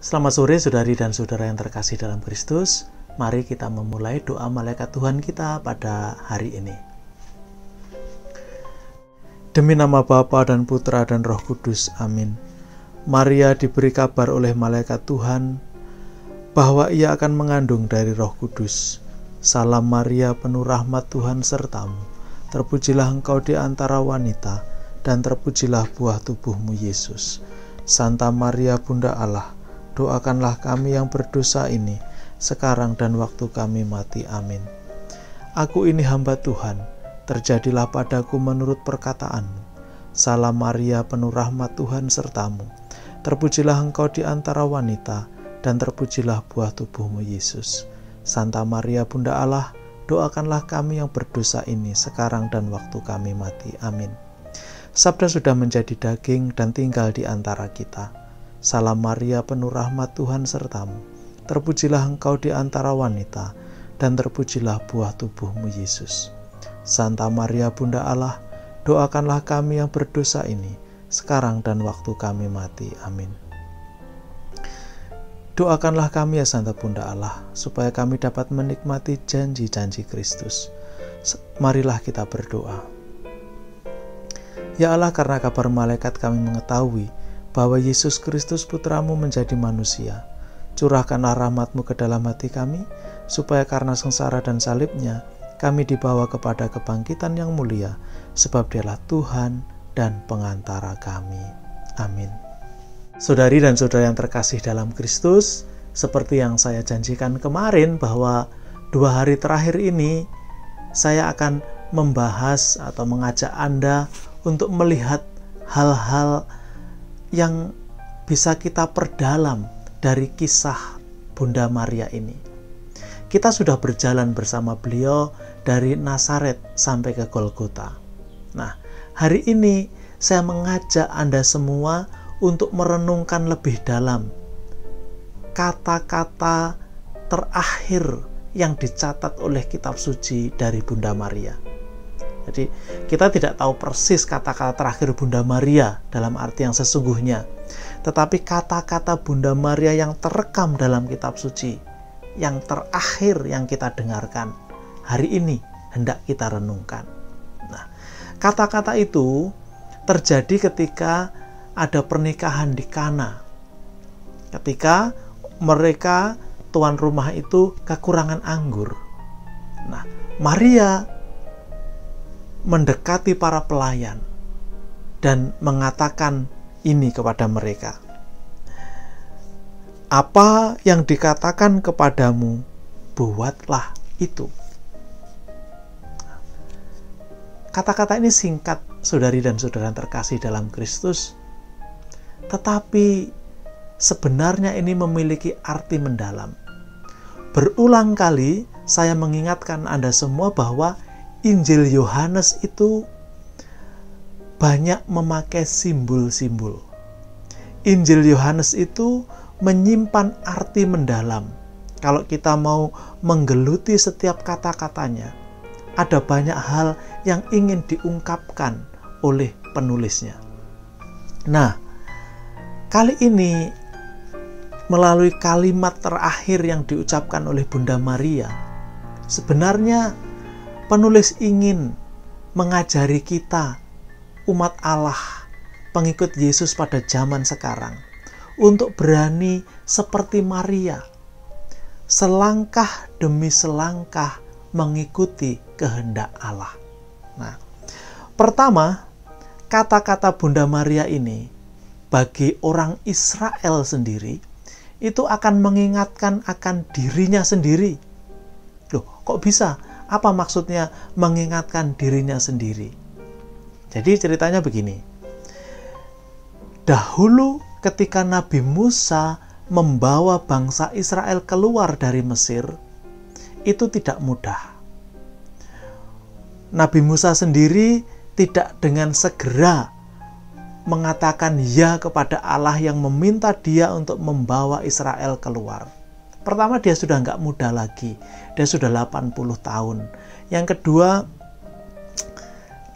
Selamat sore saudari dan saudara yang terkasih dalam Kristus. Mari kita memulai doa malaikat Tuhan kita pada hari ini. Demi nama Bapa dan Putra dan Roh Kudus, amin. Maria diberi kabar oleh malaikat Tuhan bahwa ia akan mengandung dari Roh Kudus. Salam Maria, penuh rahmat Tuhan sertamu. Terpujilah engkau di antara wanita, dan terpujilah buah tubuhmu Yesus. Santa Maria Bunda Allah, doakanlah kami yang berdosa ini, sekarang dan waktu kami mati. Amin. Aku ini hamba Tuhan, terjadilah padaku menurut perkataanmu. Salam Maria, penuh rahmat Tuhan sertamu. Terpujilah engkau di antara wanita, dan terpujilah buah tubuhmu Yesus. Santa Maria Bunda Allah, doakanlah kami yang berdosa ini, sekarang dan waktu kami mati. Amin. Sabda sudah menjadi daging dan tinggal di antara kita. Salam Maria, penuh rahmat Tuhan sertamu. Terpujilah engkau di antara wanita, dan terpujilah buah tubuhmu Yesus. Santa Maria Bunda Allah, doakanlah kami yang berdosa ini, sekarang dan waktu kami mati. Amin. Doakanlah kami ya Santa Bunda Allah, supaya kami dapat menikmati janji-janji Kristus. Marilah kita berdoa. Ya Allah, karena kabar malaikat kami mengetahui bahwa Yesus Kristus Putramu menjadi manusia. Curahkanlah rahmat-Mu ke dalam hati kami, supaya karena sengsara dan salibnya, kami dibawa kepada kebangkitan yang mulia, sebab Dialah Tuhan dan pengantara kami. Amin. Saudari dan saudara yang terkasih dalam Kristus, seperti yang saya janjikan kemarin bahwa 2 hari terakhir ini, saya akan membahas atau mengajak Anda untuk melihat hal-hal yang bisa kita perdalam dari kisah Bunda Maria ini. Kita sudah berjalan bersama beliau dari Nazaret sampai ke Golgota. Nah, hari ini saya mengajak Anda semua untuk merenungkan lebih dalam kata-kata terakhir yang dicatat oleh kitab suci dari Bunda Maria. Jadi kita tidak tahu persis kata-kata terakhir Bunda Maria dalam arti yang sesungguhnya, tetapi kata-kata Bunda Maria yang terekam dalam kitab suci, yang terakhir yang kita dengarkan, hari ini hendak kita renungkan. Nah, kata-kata itu terjadi ketika ada pernikahan di Kana. Ketika mereka, tuan rumah itu, kekurangan anggur. Nah, Maria mendekati para pelayan dan mengatakan ini kepada mereka. Apa yang dikatakan kepadamu, buatlah itu. Kata-kata ini singkat, saudari dan saudara terkasih dalam Kristus, tetapi sebenarnya ini memiliki arti mendalam. Berulang kali saya mengingatkan Anda semua bahwa Injil Yohanes itu banyak memakai simbol-simbol. Injil Yohanes itu menyimpan arti mendalam. Kalau kita mau menggeluti setiap kata-katanya, ada banyak hal yang ingin diungkapkan oleh penulisnya. Nah, kali ini melalui kalimat terakhir yang diucapkan oleh Bunda Maria, sebenarnya penulis ingin mengajari kita, umat Allah, pengikut Yesus pada zaman sekarang, untuk berani seperti Maria, selangkah demi selangkah mengikuti kehendak Allah. Nah, pertama, kata-kata Bunda Maria ini bagi orang Israel sendiri itu akan mengingatkan akan dirinya sendiri. Loh, kok bisa? Apa maksudnya mengingatkan dirinya sendiri? Jadi ceritanya begini. Dahulu ketika Nabi Musa membawa bangsa Israel keluar dari Mesir, itu tidak mudah. Nabi Musa sendiri tidak dengan segera mengatakan ya kepada Allah yang meminta dia untuk membawa Israel keluar. Pertama, dia sudah nggak muda lagi. Dia sudah 80 tahun. Yang kedua,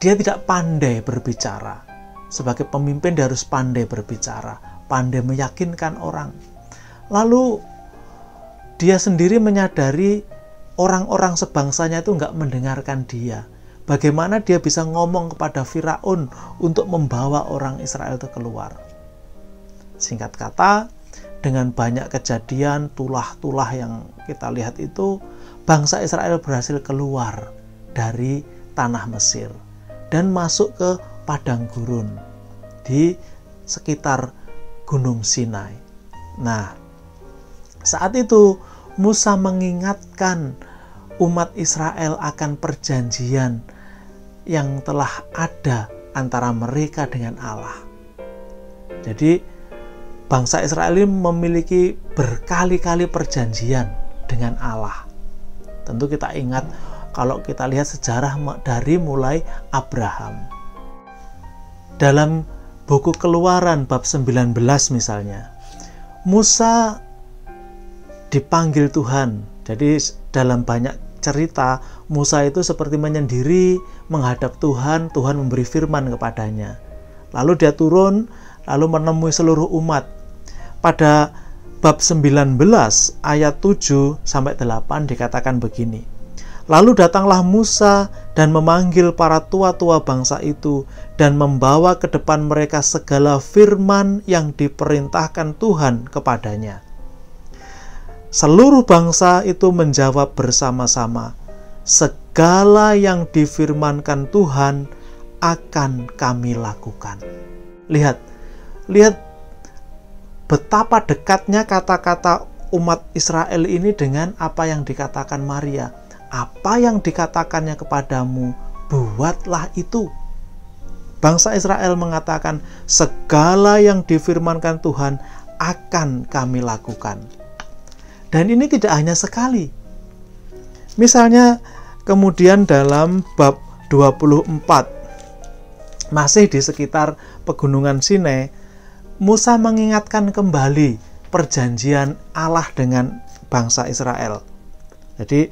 dia tidak pandai berbicara. Sebagai pemimpin dia harus pandai berbicara, pandai meyakinkan orang. Lalu dia sendiri menyadari orang-orang sebangsanya itu nggak mendengarkan dia. Bagaimana dia bisa ngomong kepada Firaun untuk membawa orang Israel itu keluar? Singkat kata, dengan banyak kejadian, tulah-tulah yang kita lihat itu, bangsa Israel berhasil keluar dari tanah Mesir dan masuk ke padang gurun di sekitar Gunung Sinai. Nah, saat itu Musa mengingatkan umat Israel akan perjanjian yang telah ada antara mereka dengan Allah. Jadi bangsa Israel ini memiliki berkali-kali perjanjian dengan Allah. Tentu kita ingat kalau kita lihat sejarah dari mulai Abraham. Dalam buku Keluaran bab 19 misalnya, Musa dipanggil Tuhan. Jadi dalam banyak cerita, Musa itu seperti menyendiri menghadap Tuhan, Tuhan memberi firman kepadanya. Lalu dia turun, lalu menemui seluruh umat. Pada bab 19 ayat 7-8 dikatakan begini. Lalu datanglah Musa dan memanggil para tua-tua bangsa itu dan membawa ke depan mereka segala firman yang diperintahkan Tuhan kepadanya. Seluruh bangsa itu menjawab bersama-sama, segala yang difirmankan Tuhan akan kami lakukan. Lihat betapa dekatnya kata-kata umat Israel ini dengan apa yang dikatakan Maria. Apa yang dikatakannya kepadamu, buatlah itu. Bangsa Israel mengatakan, segala yang difirmankan Tuhan akan kami lakukan. Dan ini tidak hanya sekali. Misalnya kemudian dalam bab 24, masih di sekitar pegunungan Sinai, Musa mengingatkan kembali perjanjian Allah dengan bangsa Israel. Jadi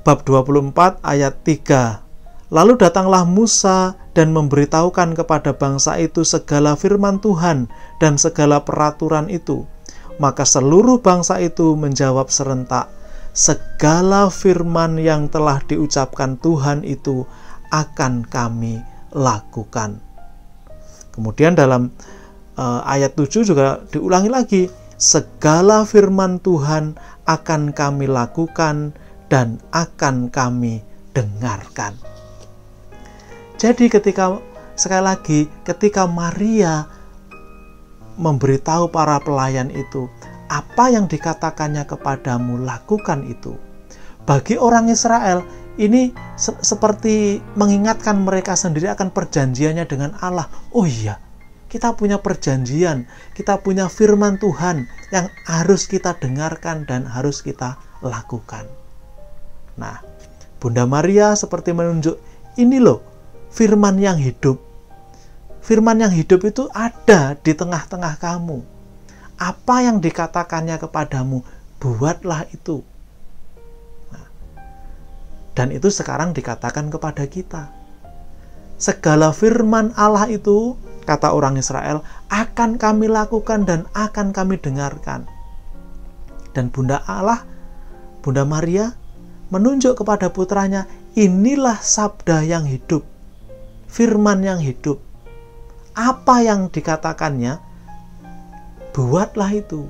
bab 24 ayat 3. Lalu datanglah Musa dan memberitahukan kepada bangsa itu segala firman Tuhan dan segala peraturan itu. Maka seluruh bangsa itu menjawab serentak, segala firman yang telah diucapkan Tuhan itu akan kami lakukan. Kemudian dalam ayat 7 juga diulangi lagi, segala firman Tuhan akan kami lakukan dan akan kami dengarkan. Jadi sekali lagi ketika Maria memberitahu para pelayan itu, apa yang dikatakannya kepadamu, lakukan itu. Bagi orang Israel, ini seperti mengingatkan mereka sendiri akan perjanjiannya dengan Allah. Oh iya, kita punya perjanjian, kita punya firman Tuhan yang harus kita dengarkan dan harus kita lakukan. Nah, Bunda Maria seperti menunjuk, ini loh firman yang hidup. Firman yang hidup itu ada di tengah-tengah kamu. Apa yang dikatakannya kepadamu, buatlah itu. Nah, dan itu sekarang dikatakan kepada kita. Segala firman Allah itu, kata orang Israel, akan kami lakukan dan akan kami dengarkan. Dan Bunda Allah, Bunda Maria, menunjuk kepada putranya, inilah sabda yang hidup, firman yang hidup. Apa yang dikatakannya, buatlah itu.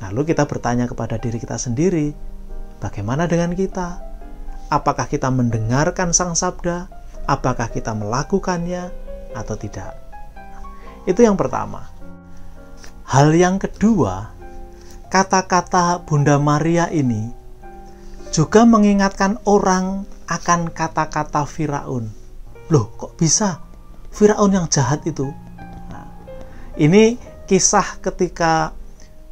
Lalu kita bertanya kepada diri kita sendiri, bagaimana dengan kita? Apakah kita mendengarkan sang sabda? Apakah kita melakukannya atau tidak? Itu yang pertama. Hal yang kedua, kata-kata Bunda Maria ini juga mengingatkan orang akan kata-kata Firaun. Loh, kok bisa? Firaun yang jahat itu. Nah, ini kisah ketika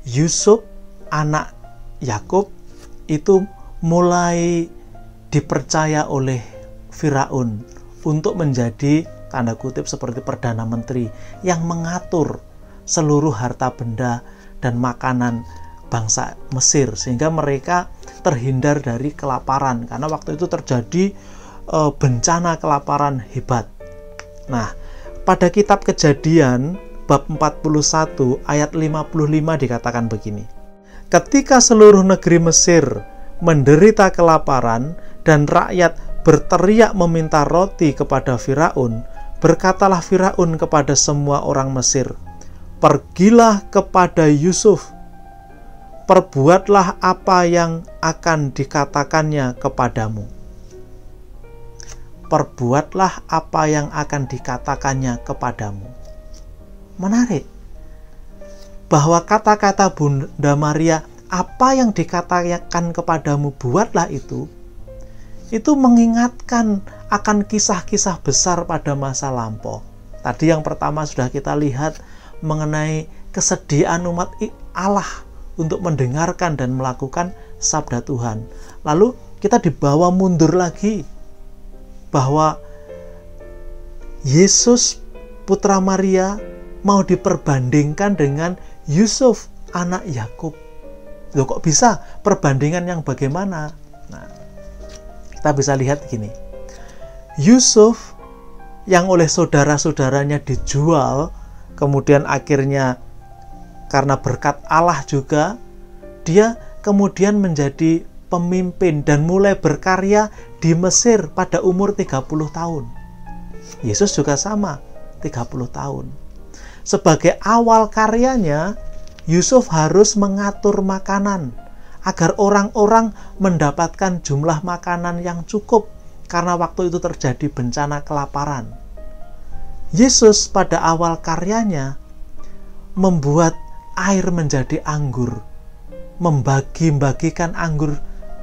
Yusuf, anak Yakub, itu mulai dipercaya oleh Firaun untuk menjadi, tanda kutip, seperti perdana menteri yang mengatur seluruh harta benda dan makanan bangsa Mesir, sehingga mereka terhindar dari kelaparan, karena waktu itu terjadi bencana kelaparan hebat. Nah, pada kitab Kejadian bab 41 ayat 55 dikatakan begini. Ketika seluruh negeri Mesir menderita kelaparan dan rakyat berteriak meminta roti kepada Firaun, berkatalah Firaun kepada semua orang Mesir, "Pergilah kepada Yusuf, perbuatlah apa yang akan dikatakannya kepadamu." Perbuatlah apa yang akan dikatakannya kepadamu. Menarik bahwa kata-kata Bunda Maria, apa yang dikatakan kepadamu buatlah itu mengingatkan akan kisah-kisah besar pada masa lampau. Tadi yang pertama sudah kita lihat mengenai kesediaan umat Allah untuk mendengarkan dan melakukan sabda Tuhan. Lalu kita dibawa mundur lagi bahwa Yesus putra Maria mau diperbandingkan dengan Yusuf anak Yakub. Loh, kok bisa? Perbandingan yang bagaimana? Nah, kita bisa lihat gini. Yusuf yang oleh saudara-saudaranya dijual, kemudian akhirnya karena berkat Allah juga, dia kemudian menjadi pemimpin dan mulai berkarya di Mesir pada umur 30 tahun. Yesus juga sama, 30 tahun. Sebagai awal karyanya, Yusuf harus mengatur makanan agar orang-orang mendapatkan jumlah makanan yang cukup karena waktu itu terjadi bencana kelaparan. Yesus pada awal karyanya membuat air menjadi anggur, membagi-bagikan anggur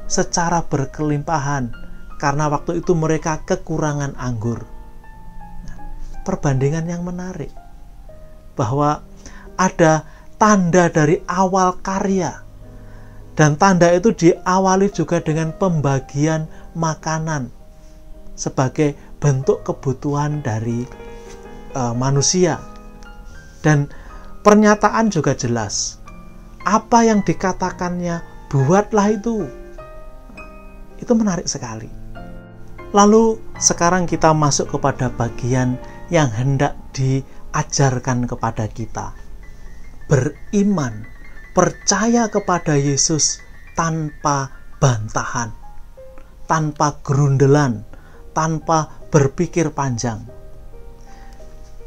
secara berkelimpahan karena waktu itu mereka kekurangan anggur. Nah, perbandingan yang menarik bahwa ada tanda dari awal karya, dan tanda itu diawali juga dengan pembagian makanan sebagai bentuk kebutuhan dari manusia. Dan pernyataan juga jelas, apa yang dikatakannya buatlah itu menarik sekali. Lalu sekarang kita masuk kepada bagian yang hendak diajarkan kepada kita. Beriman, percaya kepada Yesus tanpa bantahan, tanpa gerundelan, tanpa berpikir panjang.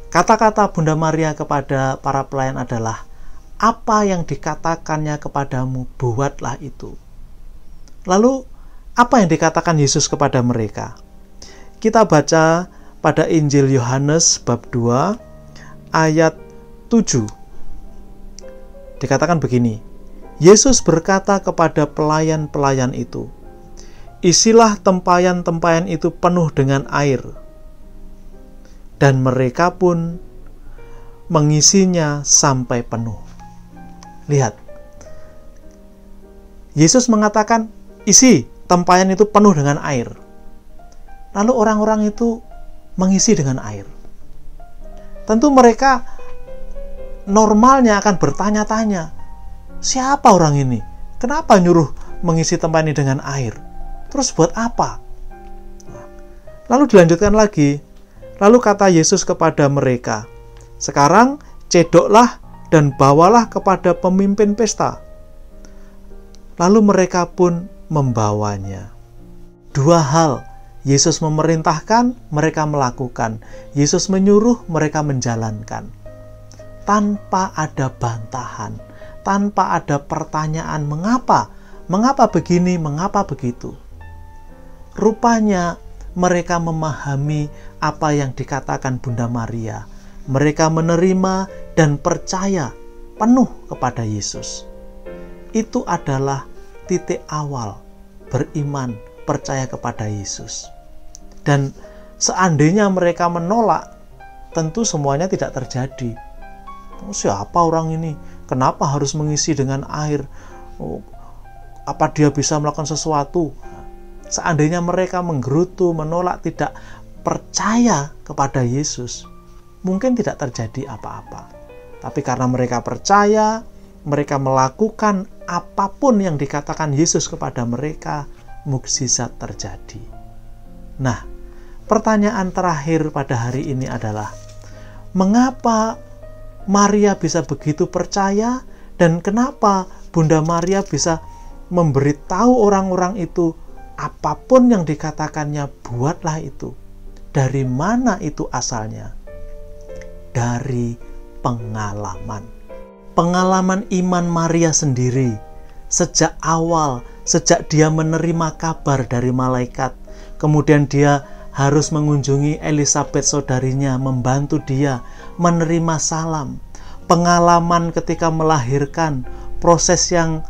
Kata-kata Bunda Maria kepada para pelayan adalah, apa yang dikatakannya kepadamu, buatlah itu. Lalu, apa yang dikatakan Yesus kepada mereka? Kita baca pada Injil Yohanes bab 2 ayat 7. Dikatakan begini, Yesus berkata kepada pelayan-pelayan itu, "Isilah tempayan-tempayan itu penuh dengan air." Dan mereka pun mengisinya sampai penuh. Lihat, Yesus mengatakan, isi tempayan itu penuh dengan air. Lalu orang-orang itu mengisi dengan air. Tentu mereka normalnya akan bertanya-tanya, siapa orang ini? Kenapa nyuruh mengisi tempayan ini dengan air? Terus buat apa? Lalu dilanjutkan lagi. Lalu kata Yesus kepada mereka, "Sekarang cedoklah dan bawalah kepada pemimpin pesta." Lalu mereka pun membawanya. Dua hal, Yesus memerintahkan, mereka melakukan. Yesus menyuruh, mereka menjalankan. Tanpa ada bantahan, tanpa ada pertanyaan mengapa? Mengapa begini, mengapa begitu? Rupanya mereka memahami apa yang dikatakan Bunda Maria. Mereka menerima dan percaya penuh kepada Yesus. Itu adalah titik awal beriman, percaya kepada Yesus. Dan seandainya mereka menolak, tentu semuanya tidak terjadi. Siapa orang ini? Kenapa harus mengisi dengan air? Apa dia bisa melakukan sesuatu? Seandainya mereka menggerutu, menolak, tidak percaya kepada Yesus, mungkin tidak terjadi apa-apa. Tapi karena mereka percaya, mereka melakukan apapun yang dikatakan Yesus kepada mereka, mukjizat terjadi. Nah, pertanyaan terakhir pada hari ini adalah, mengapa Maria bisa begitu percaya, dan kenapa Bunda Maria bisa memberitahu orang-orang itu, apapun yang dikatakannya, buatlah itu. Dari mana itu asalnya? Dari pengalaman. Pengalaman iman Maria sendiri. Sejak awal, sejak dia menerima kabar dari malaikat, kemudian dia harus mengunjungi Elisabeth saudarinya, membantu dia menerima salam. Pengalaman ketika melahirkan, proses yang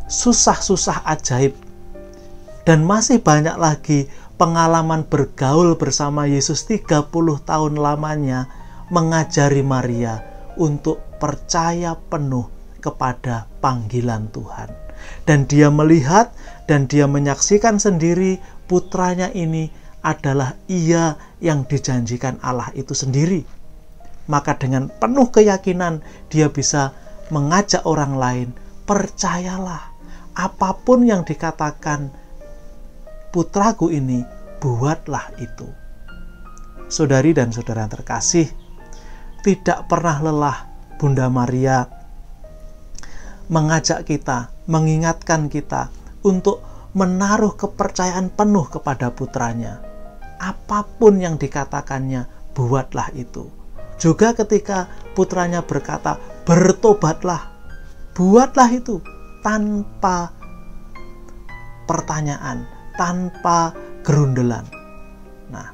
susah-susah ajaib. Dan masih banyak lagi pengalaman bergaul bersama Yesus 30 tahun lamanya, mengajari Maria untuk percaya penuh kepada panggilan Tuhan. Dan dia melihat dan dia menyaksikan sendiri putranya ini adalah ia yang dijanjikan Allah itu sendiri. Maka dengan penuh keyakinan dia bisa mengajak orang lain, percayalah, apapun yang dikatakan putraku ini, buatlah itu. Saudari dan saudara yang terkasih, tidak pernah lelah Bunda Maria mengajak kita, mengingatkan kita untuk menaruh kepercayaan penuh kepada putranya. Apapun yang dikatakannya, buatlah itu. Juga ketika putranya berkata, bertobatlah, buatlah itu tanpa pertanyaan, tanpa gerundelan. Nah,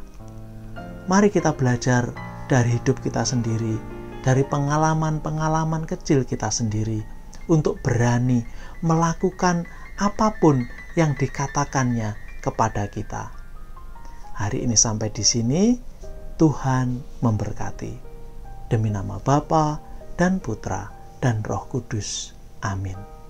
mari kita belajar dari hidup kita sendiri, dari pengalaman-pengalaman kecil kita sendiri, untuk berani melakukan apapun yang dikatakannya kepada kita. Hari ini sampai di sini, Tuhan memberkati. Demi nama Bapa dan Putra dan Roh Kudus. Amin.